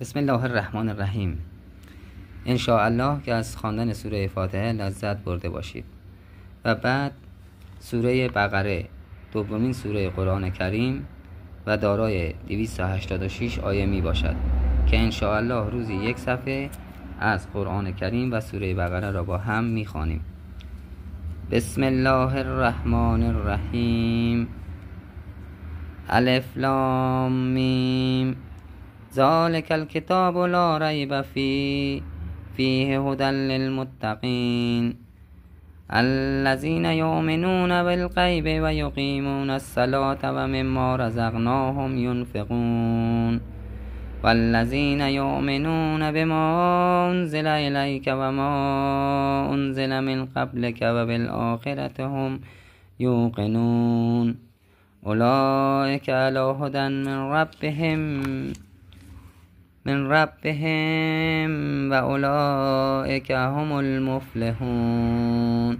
بسم الله الرحمن الرحیم. ان شاء الله که از خواندن سوره فاتحه لذت برده باشید. و بعد سوره بقره، دومین سوره قرآن کریم و دارای 286 آیه می باشد که ان شاء الله روزی یک صفحه از قرآن کریم و سوره بقره را با هم می خوانیم. بسم الله الرحمن الرحیم. الف لام میم. ذالک الکتاب لا ریب فیه هدی للمتقین الذین یؤمنون بالغیب و یقیمون الصلاة و مما رزقناهم ینفقون والذین یؤمنون بما انزل الیک و ما انزل من قبلک و بالآخرة هم یوقنون اولئک علی هدی من ربهم و اولئک هم المفلحون.